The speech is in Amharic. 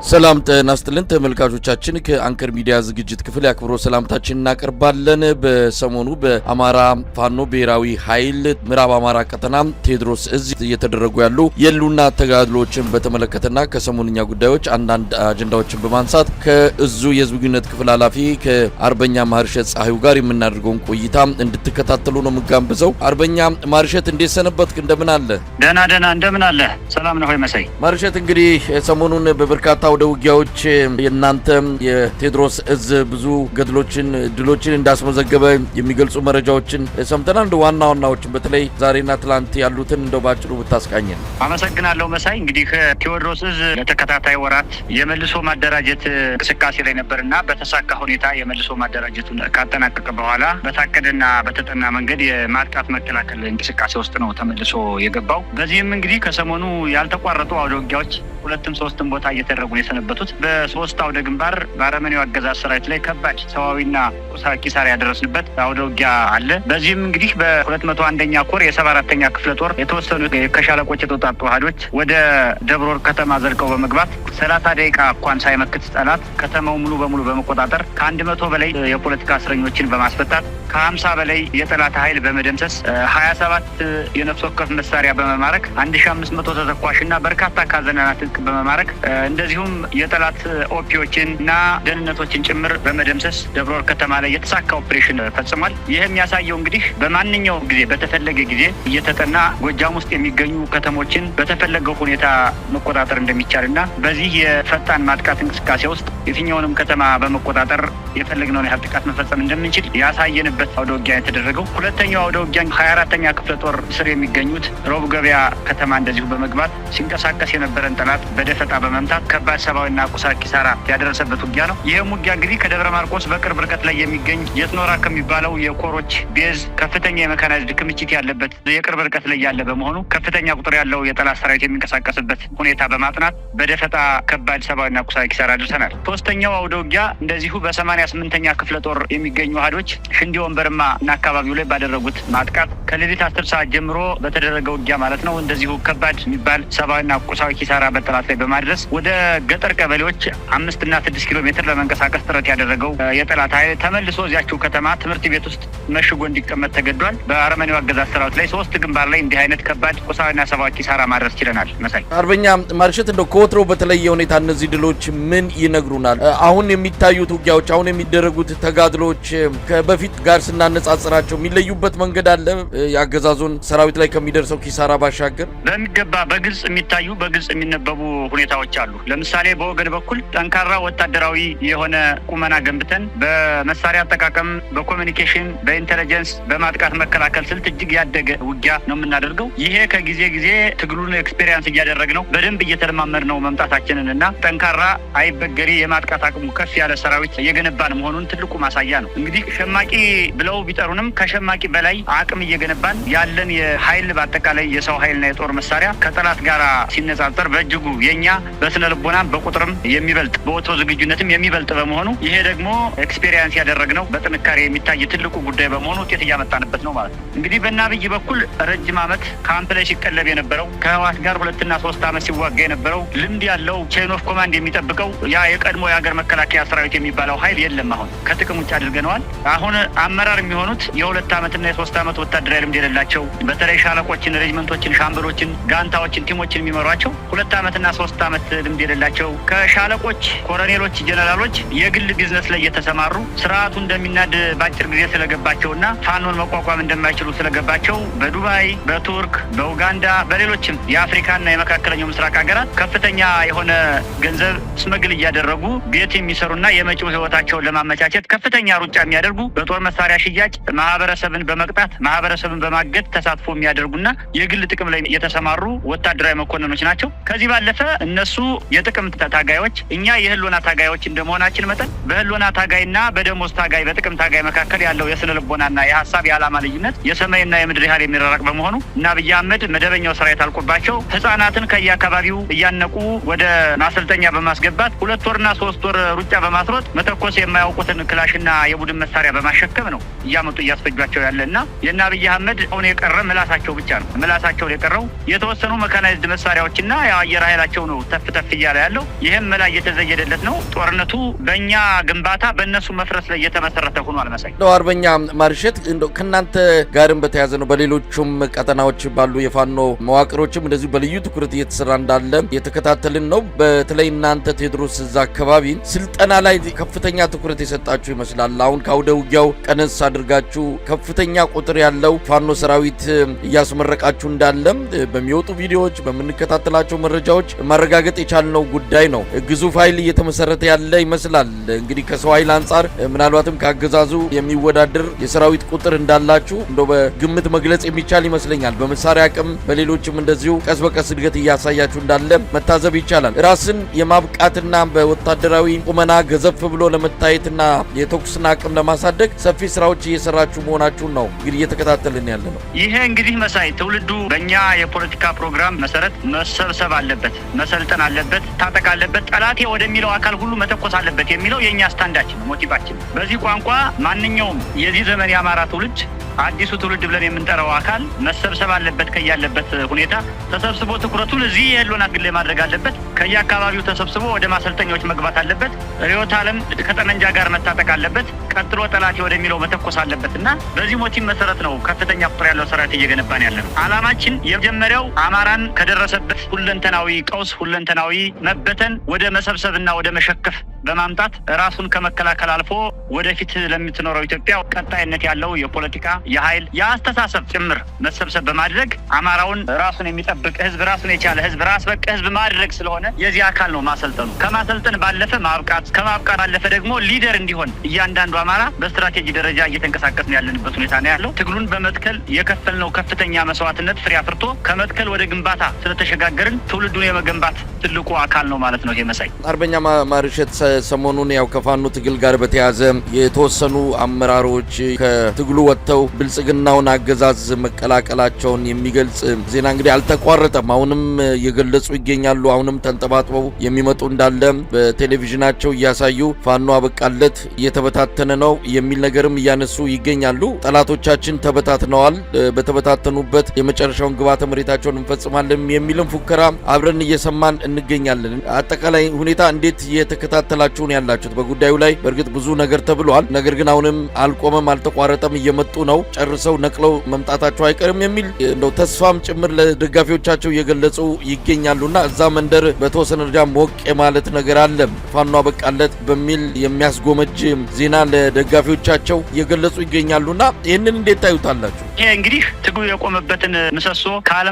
ሰላም ጤና ይስጥልን ተመልካቾቻችን ከአንከር ሚዲያ ዝግጅት ክፍል ያክብሮ ሰላምታችንን እናቀርባለን። በሰሞኑ በአማራ ፋኖ ብሔራዊ ኃይል ምዕራብ አማራ ቀጠና ቴዎድሮስ እዝ እየተደረጉ ያሉ የሉና ተጋድሎችን በተመለከተና ከሰሞንኛ ጉዳዮች አንዳንድ አጀንዳዎችን በማንሳት ከእዙ የህዝብ ግንኙነት ክፍል ኃላፊ ከአርበኛ ማርሸት ፀሐዩ ጋር የምናደርገውን ቆይታ እንድትከታተሉ ነው የምጋብዘው። አርበኛ ማርሸት እንዴት ሰነበትክ? እንደምን አለ? ደህና እንደምን አለ? ሰላም ነው ሆይ መሳይ? ማርሸት እንግዲህ ሰሞኑን በበርካታ ወደ ውጊያዎች የናንተ የቴዎድሮስ እዝ ብዙ ገድሎችን ድሎችን እንዳስመዘገበ የሚገልጹ መረጃዎችን ሰምተናል። እንደ ዋናዎችን በተለይ ዛሬና ትላንት ያሉትን እንደው ባጭሩ ብታስቃኘን። አመሰግናለሁ መሳይ። እንግዲህ ቴዎድሮስ እዝ ለተከታታይ ወራት የመልሶ ማደራጀት እንቅስቃሴ ላይ ነበርና በተሳካ ሁኔታ የመልሶ ማደራጀቱን ካጠናቀቀ በኋላ በታቀደና በተጠና መንገድ የማጥቃት መከላከል እንቅስቃሴ ውስጥ ነው ተመልሶ የገባው። በዚህም እንግዲህ ከሰሞኑ ያልተቋረጡ አውደ ውጊያዎች ሁለትም ሶስትም ቦታ እየተደረጉ ነው የሰነበቱት። በሶስት አውደ ግንባር በአረመኔው አገዛዝ ሰራዊት ላይ ከባድ ሰዋዊና ቁሳዊ ኪሳራ ያደረስንበት አውደ ውጊያ አለ። በዚህም እንግዲህ በ201ኛ ኮር የ74ኛ ክፍለ ጦር የተወሰኑ ከሻለቆች የተውጣጡ ኃይሎች ወደ ደብረ ወርቅ ከተማ ዘልቀው በመግባት 30 ደቂቃ እንኳን ሳይመክት ጠላት ከተማው ሙሉ በሙሉ በመቆጣጠር ከ100 በላይ የፖለቲካ እስረኞችን በማስፈታት ከ50 በላይ የጠላት ኃይል በመደምሰስ 27 የነፍስ ወከፍ መሳሪያ በመማረክ 1500 ተተኳሽና በርካታ ካዘናና ትጥቅ በመማረክ እንደዚሁም የጠላት ኦፒዎችን እና ደህንነቶችን ጭምር በመደምሰስ ደብረ ወርቅ ከተማ ላይ የተሳካ ኦፕሬሽን ፈጽሟል። ይህ የሚያሳየው እንግዲህ በማንኛውም ጊዜ በተፈለገ ጊዜ እየተጠና ጎጃም ውስጥ የሚገኙ ከተሞችን በተፈለገው ሁኔታ መቆጣጠር እንደሚቻልና በዚህ የፈጣን ማጥቃት እንቅስቃሴ ውስጥ የትኛውንም ከተማ በመቆጣጠር የፈለግነውን ያህል ጥቃት መፈጸም እንደምንችል ያሳየንበት አውደ ውጊያ የተደረገው። ሁለተኛው አውደ ውጊያ 24ኛ ክፍለ ጦር ስር የሚገኙት ሮብ ገበያ ከተማ እንደዚሁ በመግባት ሲንቀሳቀስ የነበረን ጠላት በደፈጣ በመምታት ከባድ ሰብአዊና ቁሳዊ ኪሳራ ያደረሰበት ውጊያ ነው። ይህም ውጊያ እንግዲህ ከደብረ ማርቆስ በቅርብ ርቀት ላይ የሚገኝ የትኖራ ከሚባለው የኮሮች ቤዝ ከፍተኛ የመካናይዝድ ክምችት ያለበት የቅርብ ርቀት ላይ ያለ በመሆኑ ከፍተኛ ቁጥር ያለው የጠላት ሰራዊት የሚንቀሳቀስበት ሁኔታ በማጥናት በደፈጣ ከባድ ሰብአዊና ቁሳዊ ኪሳራ አድርሰናል። ሶስተኛው አውደ ውጊያ እንደዚሁ በ88ኛ ክፍለ ጦር የሚገኙ ኃይሎች ሽንዲ ወንበርማ እና አካባቢው ላይ ባደረጉት ማጥቃት ከሌሊት 10 ሰዓት ጀምሮ በተደረገ ውጊያ ማለት ነው እንደዚሁ ከባድ የሚባል ሰብአዊና ቁሳዊ ኪሳራ በጠላት ላይ በማድረስ ወደ ገጠር ቀበሌዎች 5 እና 6 ኪሎ ሜትር ለመንቀሳቀስ ጥረት ያደረገው የጠላት ኃይል ተመልሶ እዚያቸው ከተማ ትምህርት ቤት ውስጥ መሽጎ እንዲቀመጥ ተገዷል። በአረመኔው አገዛዝ ሰራዊት ላይ 3 ግንባር ላይ እንዲህ አይነት ከባድ ቁሳዊና ሰብአዊ ኪሳራ ማድረስ ችለናል። መሳይ አርበኛ ማርሸት እንደው ከወትሮ በተለየ ሁኔታ እነዚህ ድሎች ምን ይነግሩናል? አሁን የሚታዩት ውጊያዎች አሁን የሚደረጉት ተጋድሎች ከበፊት ጋር ስናነጻጽራቸው የሚለዩበት መንገድ አለ? የአገዛዙን ሰራዊት ላይ ከሚደርሰው ኪሳራ ባሻገር በሚገባ በግልጽ የሚታዩ በግልጽ የሚነበቡ ሁኔታዎች አሉ። ለምሳሌ በወገን በኩል ጠንካራ ወታደራዊ የሆነ ቁመና ገንብተን በመሳሪያ አጠቃቀም፣ በኮሚኒኬሽን፣ በኢንተለጀንስ፣ በማጥቃት መከላከል ስልት እጅግ ያደገ ውጊያ ነው የምናደርገው። ይሄ ከጊዜ ጊዜ ትግሉን ኤክስፔሪንስ እያደረግነው በደንብ እየተለማመድነው መምጣታችንን እና ጠንካራ አይበገሪ የማጥቃት አቅሙ ከፍ ያለ ሰራዊት እየገነባን መሆኑን ትልቁ ማሳያ ነው። እንግዲህ ሸማቂ ብለው ቢጠሩንም ከሸማቂ በላይ አቅም እየገነባን ያለን የኃይል በአጠቃላይ የሰው ኃይልና የጦር መሳሪያ ከጠላት ጋር ሲነጻጸር በእጅጉ የኛ በስነ ልቦናም በቁጥርም የሚበልጥ በወትሮ ዝግጁነትም የሚበልጥ በመሆኑ ይሄ ደግሞ ኤክስፔሪንስ ያደረግነው በጥንካሬ የሚታይ ትልቁ ጉዳይ በመሆኑ ውጤት እያመጣንበት ነው ማለት ነው። እንግዲህ በናብይ በኩል ረጅም ዓመት ካምፕ ላይ ሲቀለብ የነበረው ከህወሓት ጋር 2 እና 3 ዓመት ሲዋጋ የነበረው ልምድ ያለው ቼን ኦፍ ኮማንድ የሚጠብቀው ያ የቀድሞ የሀገር መከላከያ ሰራዊት የሚባለው ኃይል የለም። አሁን ከጥቅም ውጭ አድርገነዋል። አሁን አመራር የሚሆኑት የ2 ዓመትና የ3 ዓመት ወታደራዊ ልምድ የሌላቸው በተለይ ሻለቆችን፣ ሬጅመንቶችን፣ ሻምበሎችን፣ ጋንታዎችን፣ ቲሞችን የሚመሯቸው 2 ዓመትና 3 ዓመት ልምድ የሌላቸው ከሻለቆች፣ ኮሎኔሎች፣ ጀነራሎች የግል ቢዝነስ ላይ የተሰማሩ ስርዓቱ እንደሚናድ በአጭር ጊዜ ስለገባቸውና ፋኖን መቋቋም እንደማይችሉ ስለገባቸው በዱባይ፣ በቱርክ፣ በኡጋንዳ፣ በሌሎችም የአፍሪካና የመካከለኛው ምስራቅ ሀገራት ከፍተኛ የሆነ ገንዘብ ስመግል እያደረጉ ቤት የሚሰሩና የመጪው ህይወታቸውን ለማመቻቸት ከፍተኛ ሩጫ የሚያደርጉ በጦር መሳሪያ ሽያጭ ማህበረሰብን በመቅጣት ማህበረሰብን በማገድ ተሳትፎ የሚያደርጉና የግል ጥቅም ላይ የተሰማሩ ወታደራዊ መኮንኖች ናቸው። ከዚህ ባለፈ እነሱ የጥቅም ታጋዮች፣ እኛ የህልውና ታጋዮች እንደመሆናችን መጠን በህልውና ታጋይና በደሞዝ ታጋይ በጥቅም ታጋይ መካከል ያለው የስነ ልቦናና የሀሳብ የዓላማ ልዩነት የሰማይና የምድር ያህል የሚራራቅ በመሆኑ እና አብይ አህመድ መደበኛው ሰራዊት አልቆባቸው ህፃናትን ከየአካባቢው እያነቁ ወደ ማሰልጠኛ በማስገባት 2 ወርና 3 ወር ሩጫ በማስሮጥ መተኮስ የማያውቁትን ክላሽና የቡድን መሳሪያ በማሸከም ነው ነው እያመጡ እያስፈጇቸው ያለና የና አብይ አህመድ አሁን የቀረ ምላሳቸው ብቻ ነው። ምላሳቸው የቀረው የተወሰኑ መካናይዝድ መሳሪያዎችና የአየር ኃይላቸው ነው ተፍተፍ እያለ ያለው። ይሄም መላ እየተዘየደለት ነው። ጦርነቱ በእኛ ግንባታ በእነሱ መፍረስ ላይ እየተመሰረተ ሆኗል። መሳይ ነው አርበኛ ማርሸት እንደው ከናንተ ጋርም በተያዘ ነው በሌሎችም ቀጠናዎች ባሉ የፋኖ መዋቅሮችም እንደዚህ በልዩ ትኩረት እየተሰራ እንዳለ የተከታተልን ነው። በተለይ እናንተ ቴዎድሮስ እዛ አካባቢ ስልጠና ላይ ከፍተኛ ትኩረት የሰጣችሁ ይመስላል። አሁን ካውደ ውጊያው ቀነስ አድርጋችሁ ከፍተኛ ቁጥር ያለው ፋኖ ሰራዊት እያስመረቃችሁ እንዳለም በሚወጡ ቪዲዮዎች በመንከታተላቸው መረጃዎች ማረጋገጥ የቻልነው ጉዳይ ነው። ግዙፍ ኃይል እየተመሰረተ ያለ ይመስላል። እንግዲህ ከሰው ኃይል አንጻር ምናልባትም ካገዛዙ የሚወዳደር የሰራዊት ቁጥር እንዳላችሁ እንደው በግምት መግለጽ የሚቻል ይመስለኛል። በመሳሪያ አቅም በሌሎችም እንደዚሁ ቀስ በቀስ እድገት እያሳያችሁ እንዳለ መታዘብ ይቻላል። ራስን የማብቃትና በወታደራዊ ቁመና ገዘፍ ብሎ ለመታየትና የተኩስና አቅም ለማሳደግ ሰፊ ስራዎች እየሰራችሁ መሆናችሁን ነው እንግዲህ እየተከታተልን ያለ ነው። ይሄ እንግዲህ መሳይ ትውልዱ በእኛ የፖለቲካ ፕሮግራም መሰረት መሰብሰብ አለበት፣ መሰልጠን አለበት፣ ታጠቅ አለበት፣ ጠላቴ ወደሚለው አካል ሁሉ መተኮስ አለበት የሚለው የእኛ ስታንዳችን ሞቲቫችን። በዚህ ቋንቋ ማንኛውም የዚህ ዘመን የአማራ ትውልድ አዲሱ ትውልድ ብለን የምንጠራው አካል መሰብሰብ አለበት። ከያለበት ሁኔታ ተሰብስቦ ትኩረቱን እዚህ የህልውና ግል ማድረግ አለበት። ከየአካባቢው ተሰብስቦ ወደ ማሰልጠኛዎች መግባት አለበት። ርዕዮተ ዓለም ከጠመንጃ ጋር መታጠቅ አለበት። ቀጥሎ ጠላቴ ወደሚለው መተኮስ አለበት እና በዚህ ሞቲቭ መሰረት ነው ከፍተኛ ቁጥር ያለው ሰራዊት እየገነባን ያለ ነው። ዓላማችን የመጀመሪያው አማራን ከደረሰበት ሁለንተናዊ ቀውስ፣ ሁለንተናዊ መበተን ወደ መሰብሰብና ወደ መሸከፍ በማምጣት ራሱን ከመከላከል አልፎ ወደፊት ለምትኖረው ኢትዮጵያ ቀጣይነት ያለው የፖለቲካ የኃይል የአስተሳሰብ ጭምር መሰብሰብ በማድረግ አማራውን ራሱን የሚጠብቅ ህዝብ፣ ራሱን የቻለ ህዝብ፣ ራስ በቃ ህዝብ ማድረግ ስለሆነ የዚህ አካል ነው ማሰልጠኑ። ከማሰልጠን ባለፈ ማብቃት፣ ከማብቃት ባለፈ ደግሞ ሊደር እንዲሆን እያንዳንዱ አማራ በስትራቴጂ ደረጃ እየተንቀሳቀስን ያለንበት ሁኔታ ነው ያለው። ትግሉን በመትከል የከፈልነው ከፍተኛ መስዋዕትነት ፍሬ አፍርቶ ከመትከል ወደ ግንባታ ስለተሸጋገርን ትውልዱን የመገንባት ትልቁ አካል ነው ማለት ነው። ይሄ መሳይ አርበኛ ማርሸት ሰሞኑን ያው ከፋኖ ትግል ጋር በተያዘ የተወሰኑ አመራሮች ከትግሉ ወጥተው ብልጽግናውን አገዛዝ መቀላቀላቸውን የሚገልጽ ዜና እንግዲህ አልተቋረጠም። አሁንም እየገለጹ ይገኛሉ። አሁንም ተንጠባጥበው የሚመጡ እንዳለ በቴሌቪዥናቸው እያሳዩ ፋኖ አበቃለት እየተበታተነ ነው የሚል ነገርም እያነሱ ይገኛሉ። ጠላቶቻችን ተበታትነዋል፣ በተበታተኑበት የመጨረሻውን ግብዓተ መሬታቸውን እንፈጽማለን የሚልም ፉከራ አብረን እየሰማን እንገኛለን። አጠቃላይ ሁኔታ እንዴት እየተከታተላችሁ ነው ያላችሁት? በጉዳዩ ላይ በእርግጥ ብዙ ነገር ተብሏል። ነገር ግን አሁንም አልቆመም፣ አልተቋረጠም፣ እየመጡ ነው፣ ጨርሰው ነቅለው መምጣታቸው አይቀርም የሚል እንደው ተስፋም ጭምር ለደጋፊዎቻቸው እየገለጹ ይገኛሉና እዛ መንደር በተወሰነ ደረጃ ሞቅ የማለት ነገር አለ። ፋኖ አበቃለት በሚል የሚያስጎመጅ ዜና ለደጋፊዎቻቸው እየገለጹ ይገኛሉና ይህንን እንዴት ታዩታላችሁ? ይሄ እንግዲህ ትግሉ የቆመበትን ምሰሶ ካለ